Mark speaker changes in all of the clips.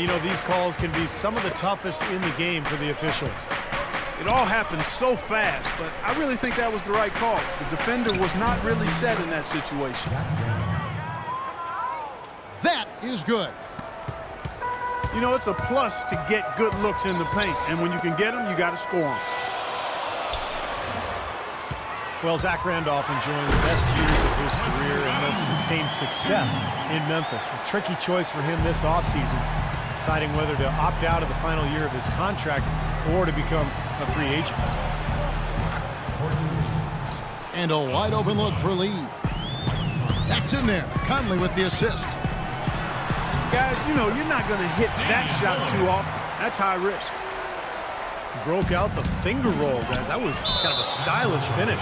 Speaker 1: you know, these calls can be some of the toughest in the game for the officials.
Speaker 2: It all happened so fast, but I really think that was the right call. The defender was not really set in that situation.
Speaker 3: That is good.
Speaker 2: You know, it's a plus to get good looks in the paint, and when you can get them, you got to score them.
Speaker 1: Well, Zach Randolph enjoying the best years of his career and most sustained success in Memphis. A tricky choice for him this offseason, deciding whether to opt out of the final year of his contract or to become a free agent.
Speaker 3: And a wide open look for Lee. That's in there. Conley with the assist.
Speaker 2: Guys, you know, you're not going to hit that shot too often. That's high risk.
Speaker 1: Broke out the finger roll, guys. That was kind of a stylish finish.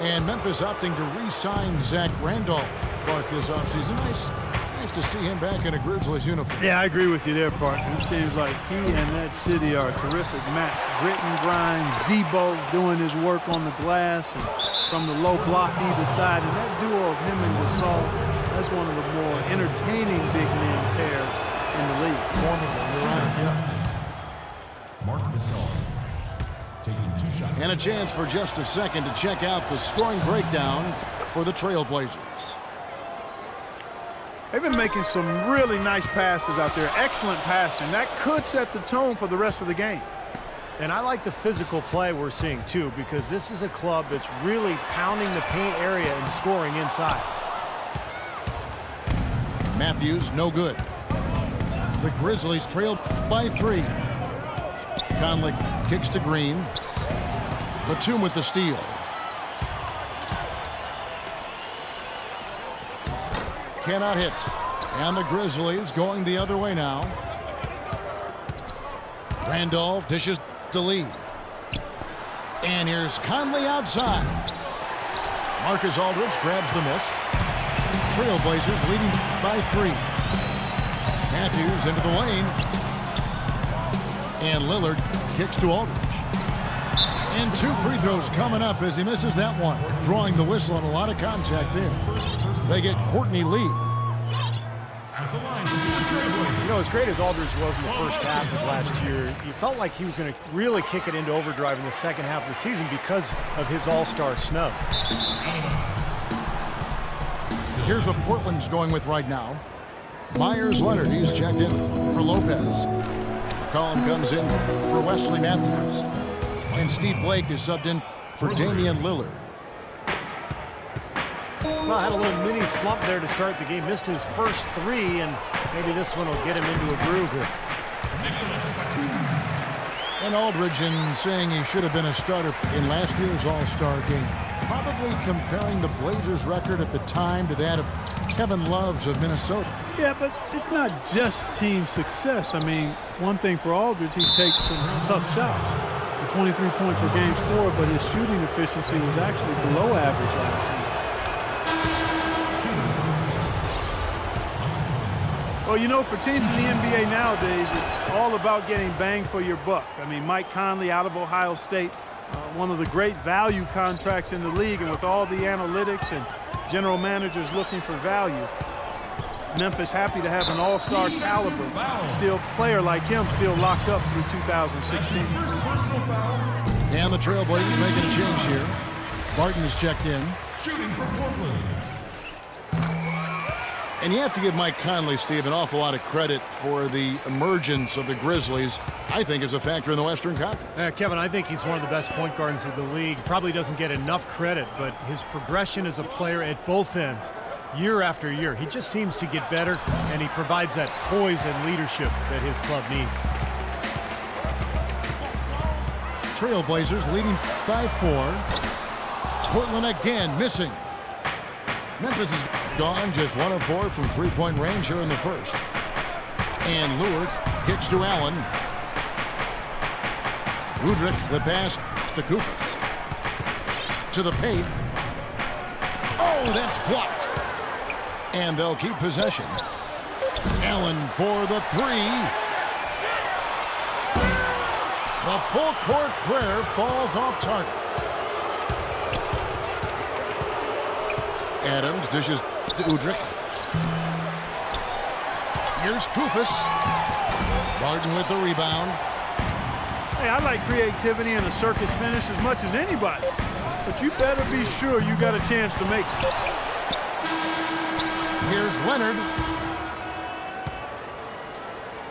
Speaker 3: And Memphis opting to re-sign Zach Randolph, Clark, this offseason. Nice to see him back in a Grizzlies uniform.
Speaker 2: Yeah, I agree with you there, partner. It seems like he and that city are a terrific match. Grit and grind, Zebo doing his work on the glass and from the low block either side. And that duo of him and Gasol, that's one of the more entertaining big man pairs in the league.
Speaker 4: Mark Gasol taking 2 shots.
Speaker 3: And a chance for just a second to check out the scoring breakdown for the Trailblazers.
Speaker 2: They've been making some really nice passes out there. Excellent passing. That could set the tone for the rest of the game.
Speaker 1: And I like the physical play we're seeing, too, because this is a club that's really pounding the paint area and scoring inside.
Speaker 3: Matthews, no good. The Grizzlies trail by 3. Conley kicks to Green. Batum with the steal. Cannot hit. And the Grizzlies going the other way now. Randolph dishes to Lee. And here's Conley outside. Marcus Aldridge grabs the miss. Trailblazers leading by 3. Matthews into the lane. And Lillard kicks to Aldridge. And 2 free throws coming up as he misses that one. Drawing the whistle and a lot of contact there. They get Courtney Lee.
Speaker 1: You know, as great as Aldridge was in the first half of last year, you felt like he was going to really kick it into overdrive in the second half of the season because of his all-star snub.
Speaker 3: Here's what Portland's going with right now. Myers Leonard, he's checked in for Lopez. McCollum comes in for Wesley Matthews. And Steve Blake is subbed in for Damian Lillard.
Speaker 1: Well, had a little mini slump there to start the game. Missed his first 3, and maybe this one will get him into a groove here.
Speaker 3: And Aldridge, in saying he should have been a starter in last year's All-Star game, probably comparing the Blazers' record at the time to that of Kevin Love's of Minnesota.
Speaker 2: Yeah, but it's not just team success. I mean, one thing for Aldridge, he takes some tough shots. A 23-point per game score, but his shooting efficiency was actually below average last season. Well, you know, for teams in the NBA nowadays, it's all about getting bang for your buck. I mean, Mike Conley out of Ohio State, one of the great value contracts in the league, and with all the analytics and general managers looking for value, Memphis happy to have an all-star caliber player like him still locked up through 2016.
Speaker 3: And the Trailblazers making a change here. Barton is checked in.
Speaker 4: Shooting for Portland.
Speaker 3: And you have to give Mike Conley, Steve, an awful lot of credit for the emergence of the Grizzlies, I think, as a factor in the Western Conference.
Speaker 1: Kevin, I think he's one of the best point guards in the league. Probably doesn't get enough credit, but his progression as a player at both ends, year after year, he just seems to get better, and he provides that poise and leadership that his club needs.
Speaker 3: Trailblazers leading by 4. Portland again missing. Memphis is gone just 1 of 4 from three-point range here in the first. And Lillard kicks to Allen. Woodrick the pass to Kufis. To the paint. Oh, that's blocked. And they'll keep possession. Allen for the 3. The full court prayer falls off target. Adams dishes to Udrich. Here's Kufis. Barton with the rebound.
Speaker 2: Hey, I like creativity and a circus finish as much as anybody. But you better be sure you got a chance to make it.
Speaker 3: Here's Leonard.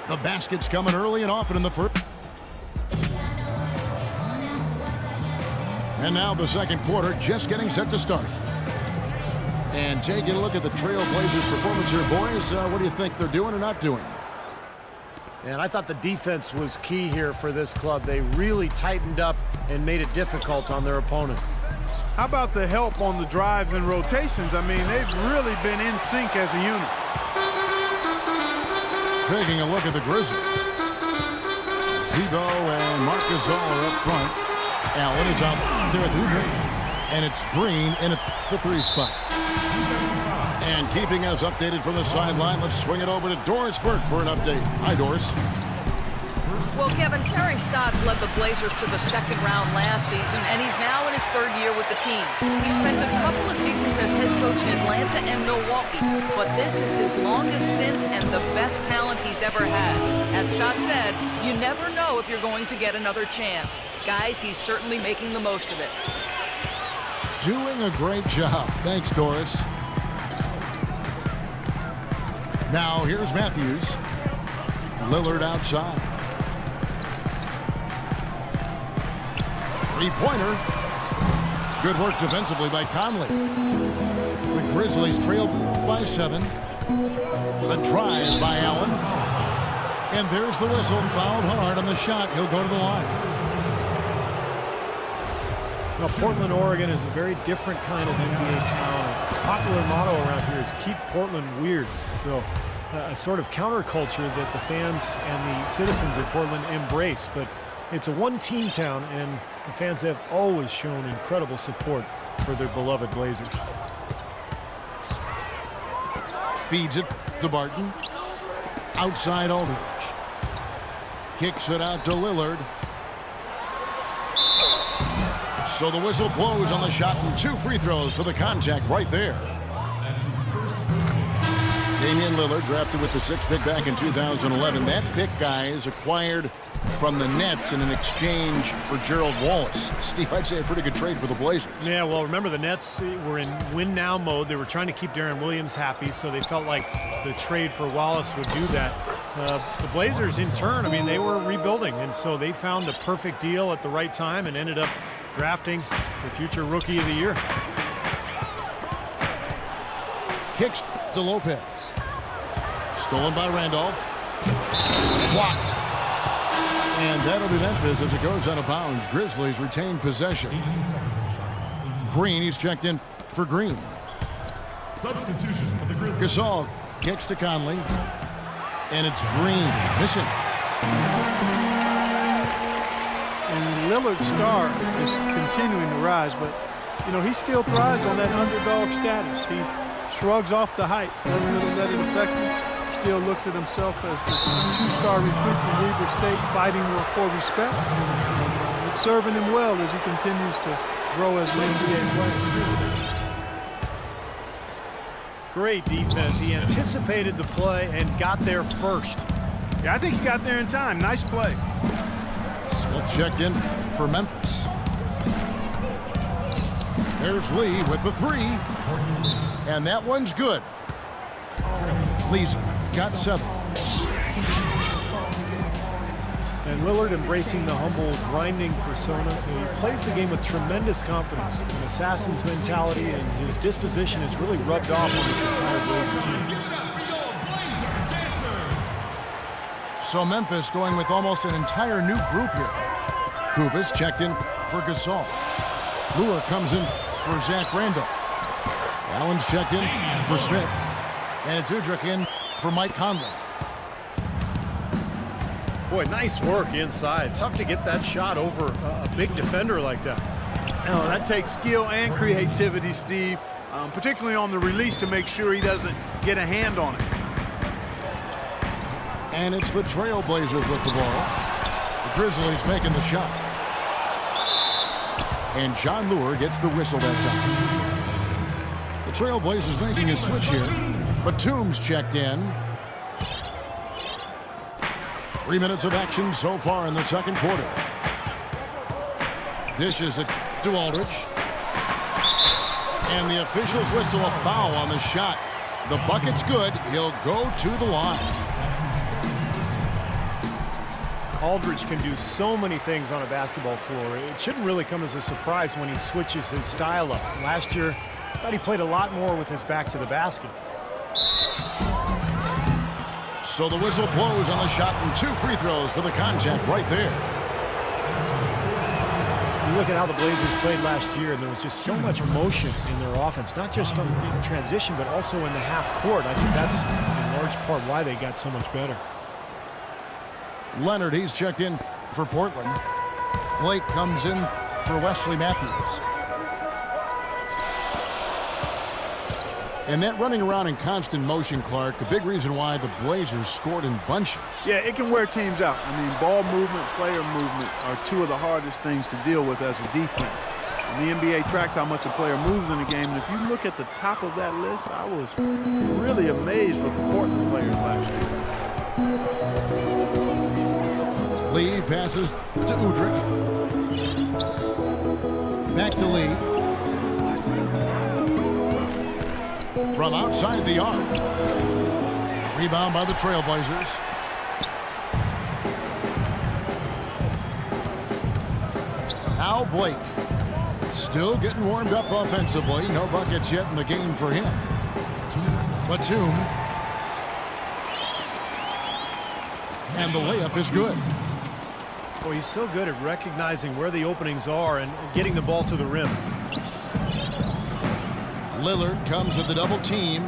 Speaker 3: The basket's coming early and often in the first. And now the second quarter just getting set to start. And taking a look at the Trailblazers' performance here, boys. What do you think they're doing or not doing?
Speaker 1: And I thought the defense was key here for this club. They really tightened up and made it difficult on their opponent.
Speaker 2: How about the help on the drives and rotations? I mean, they've really been in sync as a unit.
Speaker 3: Taking a look at the Grizzlies. Zebo and Marc Gasol are up front. Allen is out there with Udrih. And it's Green in at the 3 spot. And keeping us updated from the sideline, let's swing it over to Doris Burke for an update. Hi, Doris.
Speaker 5: Well, Kevin, Terry Stotts led the Blazers to the second round last season, and he's now in his 3rd year with the team. He spent a couple of seasons as head coach in Atlanta and Milwaukee, but this is his longest stint and the best talent he's ever had. As Stotts said, you never know if you're going to get another chance. Guys, he's certainly making the most of it.
Speaker 3: Doing a great job. Thanks, Doris. Now, here's Matthews. Lillard outside. Three-pointer. Good work defensively by Conley. The Grizzlies trail by 7. A drive by Allen. And there's the whistle. Fouled hard on the shot. He'll go to the line.
Speaker 1: Now, Portland, Oregon is a very different kind of NBA town. A popular motto around here is keep Portland weird. So a sort of counterculture that the fans and the citizens of Portland embrace. But it's a one-team town, and the fans have always shown incredible support for their beloved Blazers.
Speaker 3: Feeds it to Barton. Outside Aldridge. Kicks it out to Lillard. So the whistle blows on the shot, and 2 free throws for the contact right there. Damian Lillard, drafted with the 6th pick back in 2011. That pick, guys, acquired from the Nets in an exchange for Gerald Wallace. Steve, I'd say a pretty good trade for the Blazers.
Speaker 1: Yeah, well, remember the Nets were in win-now mode. They were trying to keep Darren Williams happy, so they felt like the trade for Wallace would do that. The Blazers, in turn, I mean, they were rebuilding, and so they found the perfect deal at the right time and ended up drafting the future Rookie of the Year.
Speaker 3: Kicks to Lopez. Stolen by Randolph. Blocked. And that'll be Memphis as it goes out of bounds. Grizzlies retain possession. Green, he's checked in for Green.
Speaker 4: Substitution for the Grizzlies.
Speaker 3: Gasol kicks to Conley. And it's Green missing.
Speaker 2: And Lillard's star is continuing to rise, but, you know, he still thrives on that underdog status. He shrugs off the hype, doesn't really let it affect him. Still looks at himself as the 2-star recruit from Weber State, fighting for respect. It's serving him well as he continues to grow as an NBA player.
Speaker 1: Great defense. He anticipated the play and got there first.
Speaker 2: Yeah, I think he got there in time. Nice play.
Speaker 3: Smith checked in for Memphis. There's Lee with the 3. And that one's good. Lee's got 7.
Speaker 1: And Lillard embracing the humble, grinding persona. He plays the game with tremendous confidence, an assassin's mentality, and his disposition has really rubbed off on this entire Blazers team.
Speaker 3: So Memphis going with almost an entire new group here. Kufis checked in for Gasol. Lure comes in for Zach Randolph. Allen's checked in for Smith. And it's Udrih in for Mike Conley.
Speaker 1: Boy, nice work inside. Tough to get that shot over a big defender like that.
Speaker 2: No, that takes skill and creativity, Steve, particularly on the release to make sure he doesn't get a hand on it.
Speaker 3: And it's the Trailblazers with the ball. The Grizzlies making the shot. And John Lure gets the whistle that time. The Trailblazers making a switch here. Batum's checked in. 3 minutes of action so far in the second quarter. Dishes it to Aldridge. And the officials whistle a foul on the shot. The bucket's good. He'll go to the line.
Speaker 1: Aldridge can do so many things on a basketball floor. It shouldn't really come as a surprise when he switches his style up. Last year, I thought he played a lot more with his back to the basket.
Speaker 3: So the whistle blows on the shot and 2 free throws for the contest right there.
Speaker 1: You look at how the Blazers played last year, and there was just so much motion in their offense, not just on transition, but also in the half court. I think that's in large part why they got so much better.
Speaker 3: Leonard, he's checked in for Portland. Blake comes in for Wesley Matthews. And that running around in constant motion, Clark, a big reason why the Blazers scored in bunches.
Speaker 2: Yeah, it can wear teams out. I mean, ball movement, player movement are two of the hardest things to deal with as a defense. And the NBA tracks how much a player moves in a game. And if you look at the top of that list, I was really amazed with the Portland players last year.
Speaker 3: Lee passes to Udrih. Back to Lee. From outside the arc. Rebound by the Trailblazers. Now Blake. Still getting warmed up offensively. No buckets yet in the game for him. Batum. And the layup is good.
Speaker 1: Well, he's so good at recognizing where the openings are and getting the ball to the rim.
Speaker 3: Lillard comes with the double team.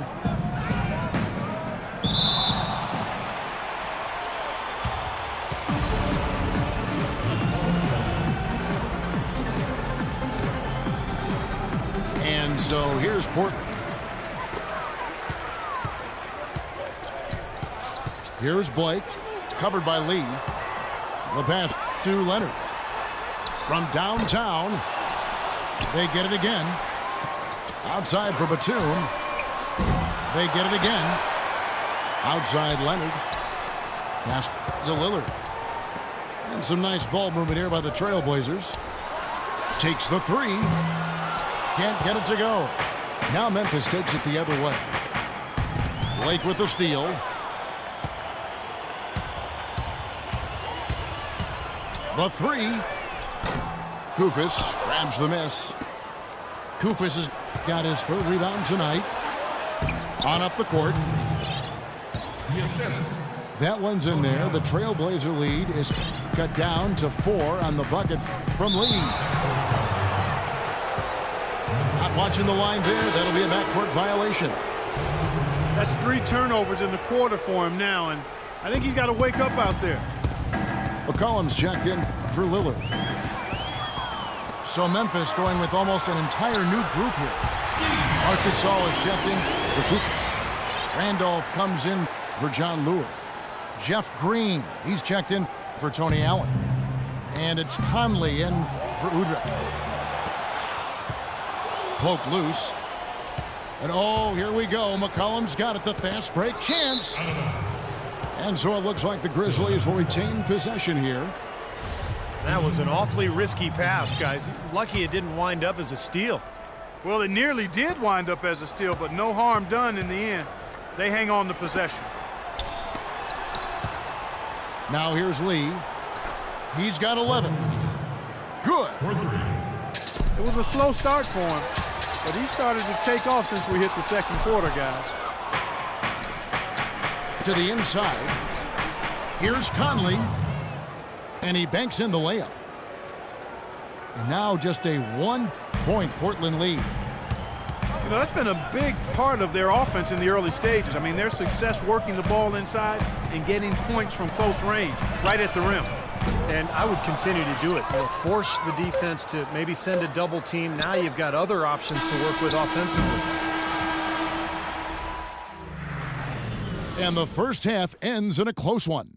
Speaker 3: And so here's Portland. Here's Blake, covered by Lee. The pass to Leonard. From downtown, they get it again. Outside for Batum. They get it again. Outside Leonard. Pass to Lillard. And some nice ball movement here by the Trailblazers. Takes the 3. Can't get it to go. Now Memphis takes it the other way. Blake with the steal. The 3. Koufos grabs the miss. Koufos has got his 3rd rebound tonight. On up the court. That one's in there. The Trailblazer lead is cut down to 4 on the bucket from Lee. Not watching the line there. That'll be a backcourt violation.
Speaker 2: That's 3 turnovers in the quarter for him now, and I think he's got to wake up out there.
Speaker 3: McCollum's checked in for Lillard. So Memphis going with almost an entire new group here. Arkansas is checked in for Koufos. Randolph comes in for John Lewis. Jeff Green, he's checked in for Tony Allen. And it's Conley in for Udrih. Poke loose. And oh, here we go. McCollum's got it. The fast break chance. And so it looks like the Grizzlies will retain possession here.
Speaker 1: That was an awfully risky pass, guys. Lucky it didn't wind up as a steal.
Speaker 2: Well, it nearly did wind up as a steal, but no harm done in the end. They hang on to possession.
Speaker 3: Now here's Lee. He's got 11. Good.
Speaker 2: It was a slow start for him, but he started to take off since we hit the second quarter, guys.
Speaker 3: To the inside. Here's Conley. And he banks in the layup. And now just a 1-point Portland lead.
Speaker 2: You know, that's been a big part of their offense in the early stages. I mean, their success working the ball inside and getting points from close range, right at the rim.
Speaker 1: And I would continue to do it. You know, force the defense to maybe send a double team. Now you've got other options to work with offensively.
Speaker 3: And the first half ends in a close one.